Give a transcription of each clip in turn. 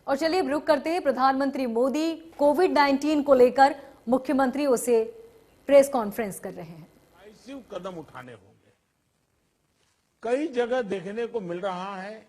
और चलिए अब रुक करते हैं प्रधानमंत्री मोदी कोविड-19 को लेकर मुख्यमंत्रियों से प्रेस कॉन्फ्रेंस कर रहे हैं। डिसिसिव कदम उठाने होंगे। कई जगह देखने को मिल रहा है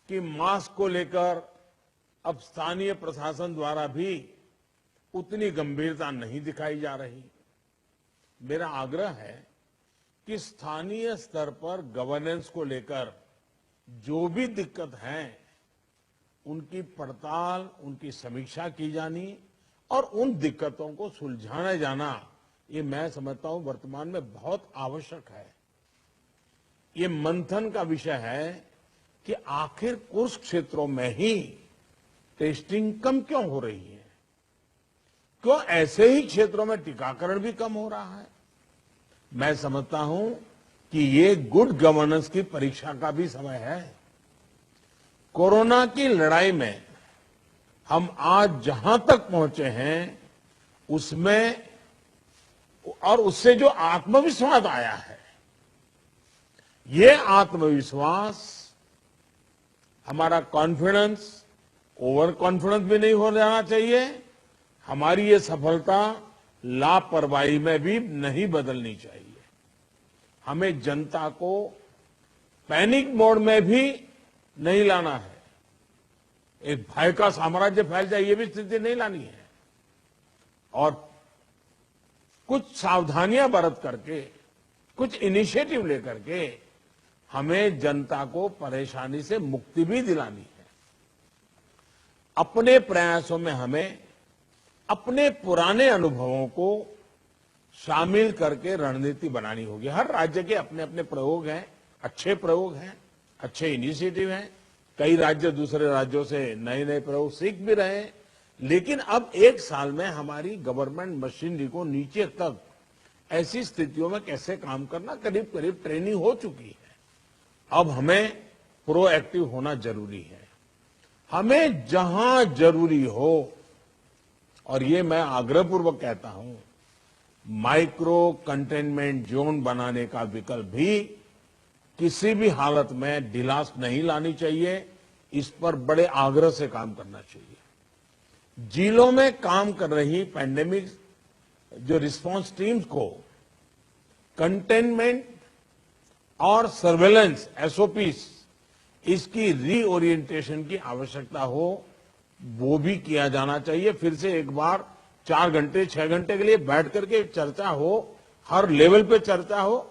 कि मास्क को लेकर अब स्थानीय प्रशासन द्वारा भी उतनी गंभीरता नहीं दिखाई जा रही। मेरा आग्रह है कि स्थानीय स्तर पर गवर्नेंस को लेकर जो भी दिक्कत है उनकी पड़ताल, उनकी समीक्षा की जानी और उन दिक्कतों को सुलझाया जाना, ये मैं समझता हूं वर्तमान में बहुत आवश्यक है। ये मंथन का विषय है कि आखिर कुछ क्षेत्रों में ही टेस्टिंग कम क्यों हो रही है, क्यों ऐसे ही क्षेत्रों में टीकाकरण भी कम हो रहा है। मैं समझता हूं कि ये गुड गवर्नेंस की परीक्षा का भी समय है। कोरोना की लड़ाई में हम आज जहां तक पहुंचे हैं उसमें और उससे जो आत्मविश्वास आया है, ये आत्मविश्वास, हमारा कॉन्फिडेंस ओवर कॉन्फिडेंस भी नहीं हो जाना चाहिए। हमारी ये सफलता लापरवाही में भी नहीं बदलनी चाहिए। हमें जनता को पैनिक मोड में भी नहीं लाना है। एक भय का साम्राज्य फैल जाए, ये भी स्थिति नहीं लानी है। और कुछ सावधानियां बरत करके, कुछ इनिशिएटिव लेकर के हमें जनता को परेशानी से मुक्ति भी दिलानी है। अपने प्रयासों में हमें अपने पुराने अनुभवों को शामिल करके रणनीति बनानी होगी। हर राज्य के अपने अपने प्रयोग हैं, अच्छे प्रयोग हैं, अच्छे इनिशिएटिव हैं। कई राज्य दूसरे राज्यों से नए नए प्रयोग सीख भी रहे हैं। लेकिन अब एक साल में हमारी गवर्नमेंट मशीनरी को नीचे तक ऐसी स्थितियों में कैसे काम करना, करीब करीब ट्रेनिंग हो चुकी है। अब हमें प्रोएक्टिव होना जरूरी है। हमें जहां जरूरी हो, और ये मैं आग्रहपूर्वक कहता हूं, माइक्रो कंटेनमेंट जोन बनाने का विकल्प भी किसी भी हालत में ढिलास नहीं लानी चाहिए। इस पर बड़े आग्रह से काम करना चाहिए। जिलों में काम कर रही पैंडेमिक जो रिस्पांस टीम्स को कंटेनमेंट और सर्वेलेंस एसओपीस, इसकी रीओरिएंटेशन की आवश्यकता हो, वो भी किया जाना चाहिए। फिर से एक बार 4 घंटे 6 घंटे के लिए बैठ करके चर्चा हो, हर लेवल पे चर्चा हो,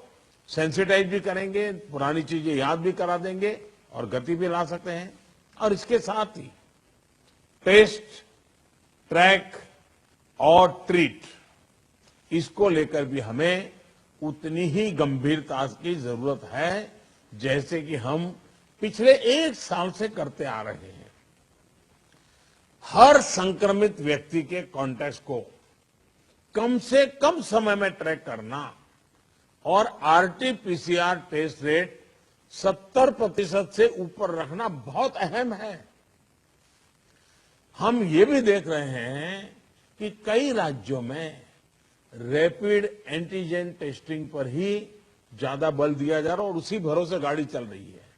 सेंसिटाइज भी करेंगे, पुरानी चीजें याद भी करा देंगे और गति भी ला सकते हैं। और इसके साथ ही टेस्ट, ट्रैक और ट्रीट, इसको लेकर भी हमें उतनी ही गंभीरता की जरूरत है जैसे कि हम पिछले 1 साल से करते आ रहे हैं। हर संक्रमित व्यक्ति के कॉन्टैक्ट को कम से कम समय में ट्रैक करना और आरटी-पीसीआर टेस्ट रेट 70% से ऊपर रखना बहुत अहम है। हम ये भी देख रहे हैं कि कई राज्यों में रैपिड एंटीजन टेस्टिंग पर ही ज्यादा बल दिया जा रहा है और उसी भरोसे गाड़ी चल रही है।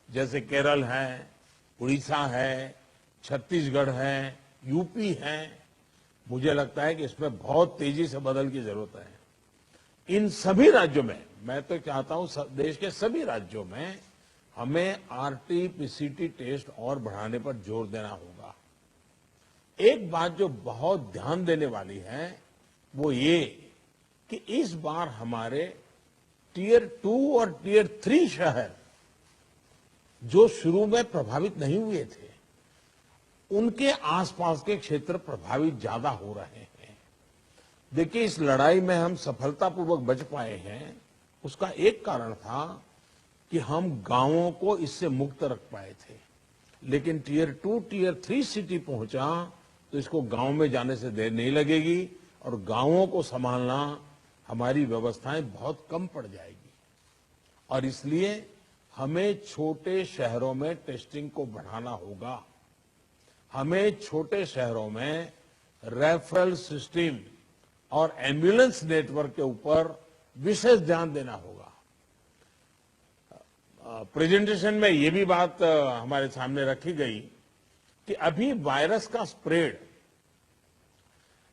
जैसे केरल है, उड़ीसा है, छत्तीसगढ़ है, यूपी है। मुझे लगता है कि इसमें बहुत तेजी से बदल की जरूरत है। इन सभी राज्यों में, मैं तो चाहता हूं देश के सभी राज्यों में हमें आरटी-पीसीआर टेस्ट और बढ़ाने पर जोर देना होगा। एक बात जो बहुत ध्यान देने वाली है वो ये कि इस बार हमारे टियर 2 और टियर 3 शहर जो शुरू में प्रभावित नहीं हुए थे, उनके आसपास के क्षेत्र प्रभावित ज्यादा हो रहे हैं। देखिए, इस लड़ाई में हम सफलतापूर्वक बच पाए हैं, उसका एक कारण था कि हम गांवों को इससे मुक्त रख पाए थे। लेकिन टियर 2, टियर 3 सिटी पहुंचा तो इसको गांव में जाने से देर नहीं लगेगी और गांवों को संभालना, हमारी व्यवस्थाएं बहुत कम पड़ जाएगी। और इसलिए हमें छोटे शहरों में टेस्टिंग को बढ़ाना होगा। हमें छोटे शहरों में रेफरल सिस्टम और एम्बुलेंस नेटवर्क के ऊपर विशेष ध्यान देना होगा। प्रेजेंटेशन में ये भी बात हमारे सामने रखी गई कि अभी वायरस का स्प्रेड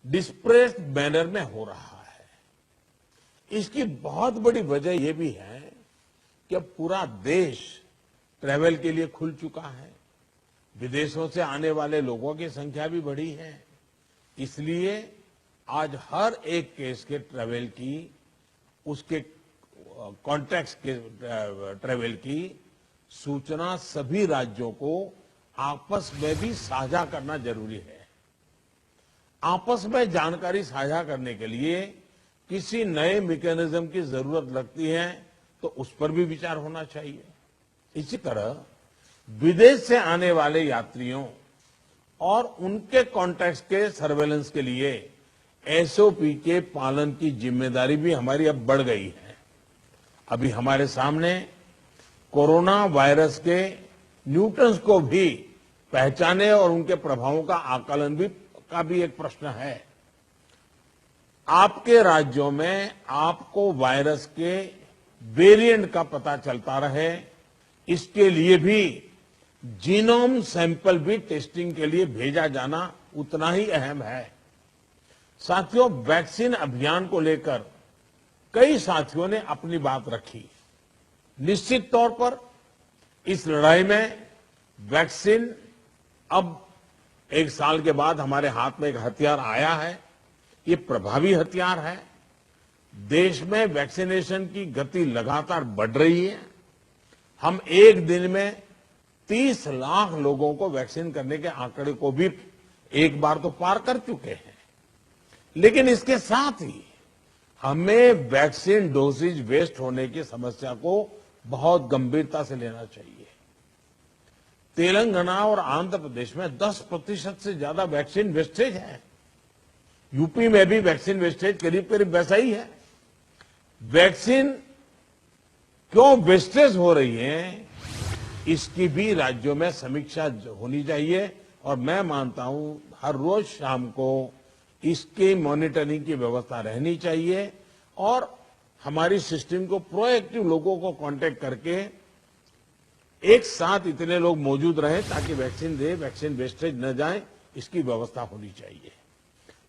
डिस्प्रेस्ड मैनर में हो रहा है। इसकी बहुत बड़ी वजह यह भी है कि अब पूरा देश ट्रैवल के लिए खुल चुका है। विदेशों से आने वाले लोगों की संख्या भी बढ़ी है। इसलिए आज हर एक केस के ट्रैवल की, उसके कॉन्टैक्ट के ट्रैवल की सूचना सभी राज्यों को आपस में भी साझा करना जरूरी है। आपस में जानकारी साझा करने के लिए किसी नए मैकेनिज्म की जरूरत लगती है तो उस पर भी विचार होना चाहिए। इसी तरह विदेश से आने वाले यात्रियों और उनके कॉन्टैक्ट्स के सर्वेलेंस के लिए एसओपी के पालन की जिम्मेदारी भी हमारी अब बढ़ गई है। अभी हमारे सामने कोरोना वायरस के न्यूटन्स को भी पहचाने और उनके प्रभावों का आकलन का भी एक प्रश्न है। आपके राज्यों में आपको वायरस के वेरिएंट का पता चलता रहे, इसके लिए भी जीनोम सैंपल भी टेस्टिंग के लिए भेजा जाना उतना ही अहम है। साथियों, वैक्सीन अभियान को लेकर कई साथियों ने अपनी बात रखी। निश्चित तौर पर इस लड़ाई में वैक्सीन अब एक साल के बाद हमारे हाथ में एक हथियार आया है। ये प्रभावी हथियार है। देश में वैक्सीनेशन की गति लगातार बढ़ रही है। हम एक दिन में 30 लाख लोगों को वैक्सीन करने के आंकड़े को भी एक बार तो पार कर चुके हैं। लेकिन इसके साथ ही हमें वैक्सीन डोसेज वेस्ट होने की समस्या को बहुत गंभीरता से लेना चाहिए। तेलंगाना और आंध्र प्रदेश में 10% से ज्यादा वैक्सीन वेस्टेज है। यूपी में भी वैक्सीन वेस्टेज करीब करीब वैसा ही है। वैक्सीन क्यों वेस्टेज हो रही है, इसकी भी राज्यों में समीक्षा होनी चाहिए और मैं मानता हूं हर रोज शाम को इसके मॉनिटरिंग की व्यवस्था रहनी चाहिए और हमारी सिस्टम को प्रोएक्टिव लोगों को कांटेक्ट करके एक साथ इतने लोग मौजूद रहे ताकि वैक्सीन दे, वैक्सीन वेस्टेज न जाए, इसकी व्यवस्था होनी चाहिए।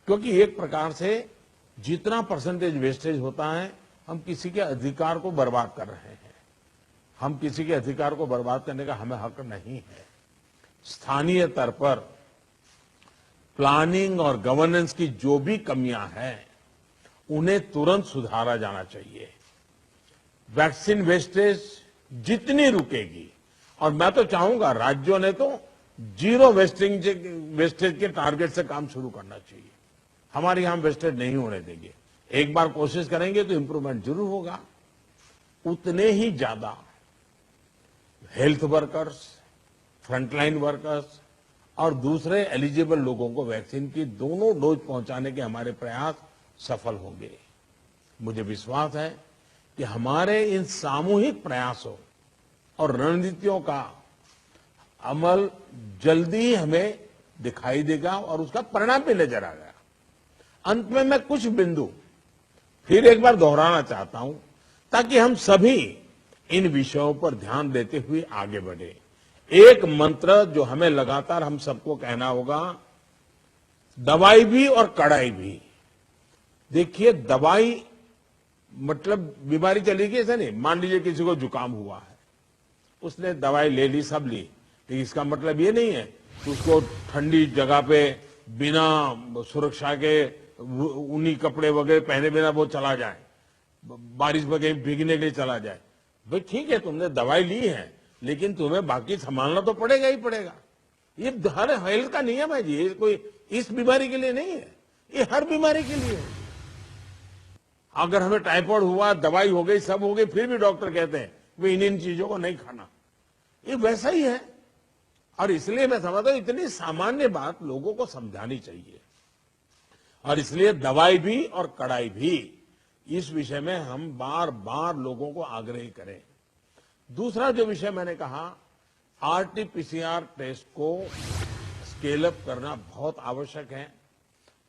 क्योंकि एक प्रकार से जितना परसेंटेज वेस्टेज होता है, हम किसी के अधिकार को बर्बाद कर रहे हैं। हम किसी के अधिकार को बर्बाद करने का हमें हक नहीं है। स्थानीय स्तर पर प्लानिंग और गवर्नेंस की जो भी कमियां हैं, उन्हें तुरंत सुधारा जाना चाहिए। वैक्सीन वेस्टेज जितनी रुकेगी, और मैं तो चाहूंगा राज्यों ने तो जीरो वेस्टेज के टारगेट से काम शुरू करना चाहिए। हमारे यहां वेस्टेज नहीं होने देंगे। एक बार कोशिश करेंगे तो इंप्रूवमेंट जरूर होगा। उतने ही ज्यादा हेल्थ वर्कर्स, फ्रंटलाइन वर्कर्स और दूसरे एलिजिबल लोगों को वैक्सीन की दोनों डोज पहुंचाने के हमारे प्रयास सफल होंगे। मुझे विश्वास है कि हमारे इन सामूहिक प्रयासों और रणनीतियों का अमल जल्दी ही हमें दिखाई देगा और उसका परिणाम भी नजर आएगा। अंत में मैं कुछ बिंदु फिर एक बार दोहराना चाहता हूं ताकि हम सभी इन विषयों पर ध्यान देते हुए आगे बढ़े। एक मंत्र जो हमें लगातार हम सबको कहना होगा, दवाई भी और कड़ाई भी। देखिए, दवाई मतलब बीमारी चली गई ऐसा नहीं। मान लीजिए किसी को जुकाम हुआ है, उसने दवाई ले ली, सब ली, लेकिन इसका मतलब ये नहीं है कि उसको ठंडी जगह पे बिना सुरक्षा के ऊनी कपड़े वगैरह पहने बिना वो चला जाए, बारिश में कहीं भीगने के लिए चला जाए। भाई ठीक है, तुमने दवाई ली है, लेकिन तुम्हें बाकी संभालना तो पड़ेगा ही पड़ेगा। ये हर हेल्थ का नियम है जी। ये कोई इस बीमारी के लिए नहीं है, ये हर बीमारी के लिए है। अगर हमें टाइफाइड हुआ, दवाई हो गई, सब हो गई, फिर भी डॉक्टर कहते हैं वे इन चीजों को नहीं खाना। ये वैसा ही है। और इसलिए मैं समझता हूं इतनी सामान्य बात लोगों को समझानी चाहिए। और इसलिए दवाई भी और कड़ाई भी, इस विषय में हम बार बार लोगों को आग्रह करें। दूसरा जो विषय मैंने कहा, आरटीपीसीआर टेस्ट को स्केल अप करना बहुत आवश्यक है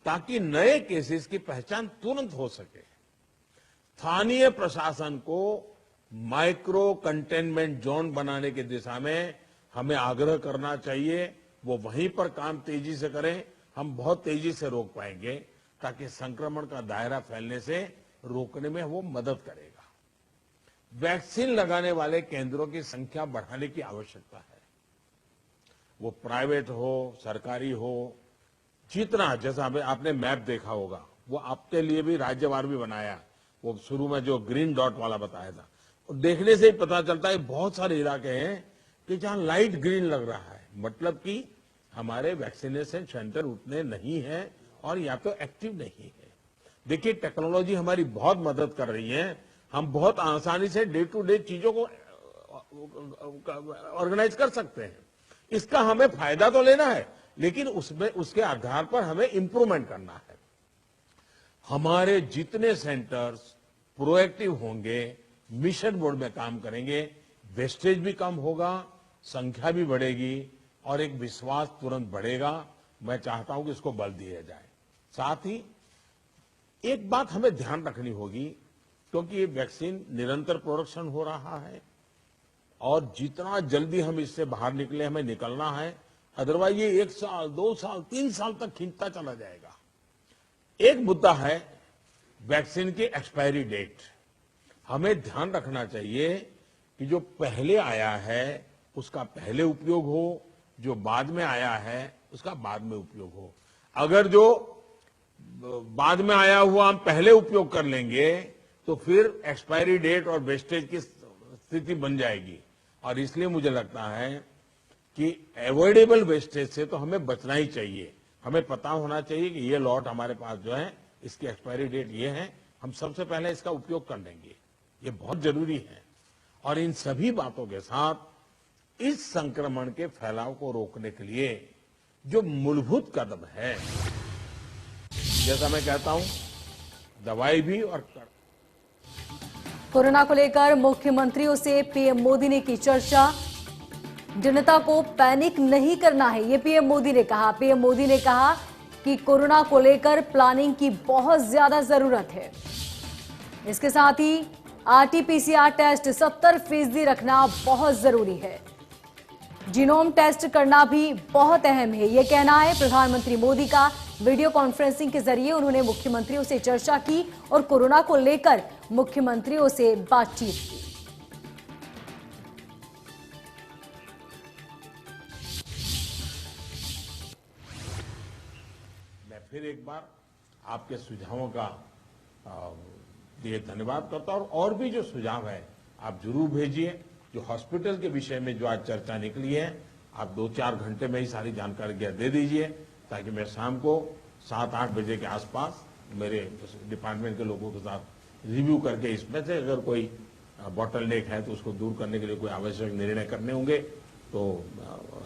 ताकि नए केसेस की पहचान तुरंत हो सके। स्थानीय प्रशासन को माइक्रो कंटेनमेंट जोन बनाने की दिशा में हमें आग्रह करना चाहिए वो वहीं पर काम तेजी से करें, हम बहुत तेजी से रोक पाएंगे, ताकि संक्रमण का दायरा फैलने से रोकने में वो मदद करेगा। वैक्सीन लगाने वाले केंद्रों की संख्या बढ़ाने की आवश्यकता है। वो प्राइवेट हो, सरकारी हो, जितना, जैसा आपने मैप देखा होगा, वो आपके लिए भी राज्यवार भी बनाया, वो शुरू में जो ग्रीन डॉट वाला बताया था, और देखने से ही पता चलता है बहुत सारे इलाके हैं कि जहां लाइट ग्रीन लग रहा है, मतलब कि हमारे वैक्सीनेशन सेंटर उतने नहीं हैं और या तो एक्टिव नहीं है। देखिए, टेक्नोलॉजी हमारी बहुत मदद कर रही है, हम बहुत आसानी से डे टू डे चीजों को ऑर्गेनाइज कर सकते हैं। इसका हमें फायदा तो लेना है, लेकिन उसमें उसके आधार पर हमें इंप्रूवमेंट करना है। हमारे जितने सेंटर्स प्रोएक्टिव होंगे, मिशन मोड में काम करेंगे, वेस्टेज भी कम होगा, संख्या भी बढ़ेगी और एक विश्वास तुरंत बढ़ेगा। मैं चाहता हूं कि इसको बल दिया जाए। साथ ही एक बात हमें ध्यान रखनी होगी, क्योंकि ये वैक्सीन निरंतर प्रोडक्शन हो रहा है और जितना जल्दी हम इससे बाहर निकले, हमें निकलना है, अदरवाइज ये 1 साल, 2 साल, 3 साल तक खींचता चला जाएगा। एक मुद्दा है वैक्सीन की एक्सपायरी डेट। हमें ध्यान रखना चाहिए कि जो पहले आया है उसका पहले उपयोग हो, जो बाद में आया है उसका बाद में उपयोग हो। अगर जो बाद में आया हुआ हम पहले उपयोग कर लेंगे तो फिर एक्सपायरी डेट और वेस्टेज की स्थिति बन जाएगी। और इसलिए मुझे लगता है कि अवॉइडेबल वेस्टेज से तो हमें बचना ही चाहिए। हमें पता होना चाहिए कि ये लॉट हमारे पास जो है, इसकी एक्सपायरी डेट ये है, हम सबसे पहले इसका उपयोग कर लेंगे। ये बहुत जरूरी है। और इन सभी बातों के साथ इस संक्रमण के फैलाव को रोकने के लिए जो मूलभूत कदम है, जैसा मैं कहता हूं, दवाई भी और कोरोना को लेकर मुख्यमंत्रियों से पीएम मोदी ने की चर्चा। जनता को पैनिक नहीं करना है, ये पीएम मोदी ने कहा। पीएम मोदी ने कहा कि कोरोना को लेकर प्लानिंग की बहुत ज्यादा जरूरत है। इसके साथ ही आरटीपीसीआर टेस्ट 70% रखना बहुत जरूरी है। जीनोम टेस्ट करना भी बहुत अहम है, यह कहना है प्रधानमंत्री मोदी का। वीडियो कॉन्फ्रेंसिंग के जरिए उन्होंने मुख्यमंत्रियों से चर्चा की और कोरोना को लेकर मुख्यमंत्रियों से बातचीत की। मैं फिर एक बार आपके सुझावों का लिए धन्यवाद करता हूं। और भी जो सुझाव है आप जरूर भेजिए। जो हॉस्पिटल के विषय में जो आज चर्चा निकली है, आप 2-4 घंटे में ही सारी जानकारी दे दीजिए, ताकि मैं शाम को 7-8 बजे के आसपास मेरे डिपार्टमेंट के लोगों के साथ रिव्यू करके इसमें से अगर कोई बॉटलनेक है तो उसको दूर करने के लिए कोई आवश्यक निर्णय करने होंगे तो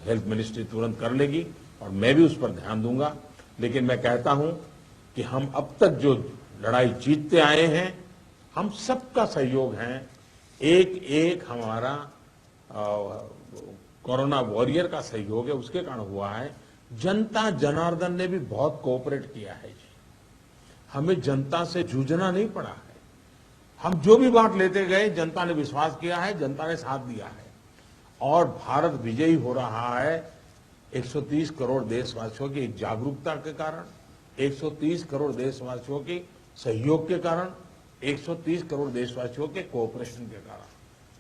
हेल्थ मिनिस्ट्री तुरंत कर लेगी और मैं भी उस पर ध्यान दूंगा। लेकिन मैं कहता हूं कि हम अब तक जो लड़ाई जीतते आए हैं, हम सबका सहयोग है। एक हमारा कोरोना वॉरियर का सहयोग है, उसके कारण हुआ है। जनता जनार्दन ने भी बहुत कोऑपरेट किया है जी। हमें जनता से जूझना नहीं पड़ा है। हम जो भी बात लेते गए, जनता ने विश्वास किया है, जनता ने साथ दिया है और भारत विजयी हो रहा है 130 करोड़ देशवासियों की जागरूकता के कारण, 130 करोड़ देशवासियों के सहयोग के कारण, 130 करोड़ देशवासियों के कोऑपरेशन के कारण।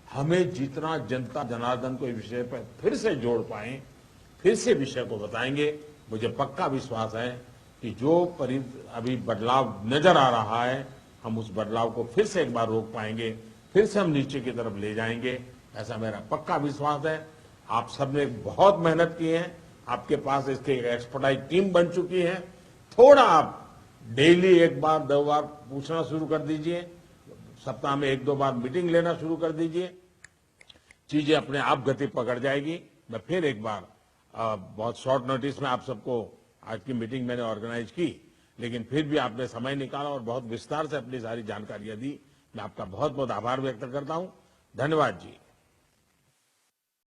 हमें जितना जनता जनार्दन को इस विषय पर फिर से जोड़ पाए, फिर से विषय को बताएंगे, मुझे पक्का विश्वास है कि जो अभी बदलाव नजर आ रहा है, हम उस बदलाव को फिर से एक बार रोक पाएंगे, फिर से हम नीचे की तरफ ले जाएंगे, ऐसा मेरा पक्का विश्वास है। आप सबने बहुत मेहनत की है, आपके पास इसके एक्सपर्टाइज टीम बन चुकी है। थोड़ा आप डेली 1 बार 2 बार पूछना शुरू कर दीजिए, सप्ताह में 1-2 बार मीटिंग लेना शुरू कर दीजिए, चीजें अपने आप गति पकड़ जाएगी। मैं फिर एक बार बहुत शॉर्ट नोटिस में आप सबको आज की मीटिंग मैंने ऑर्गेनाइज की, लेकिन फिर भी आपने समय निकाला और बहुत विस्तार से अपनी सारी जानकारियां दी। मैं आपका बहुत बहुत आभार व्यक्त करता हूं। धन्यवाद जी।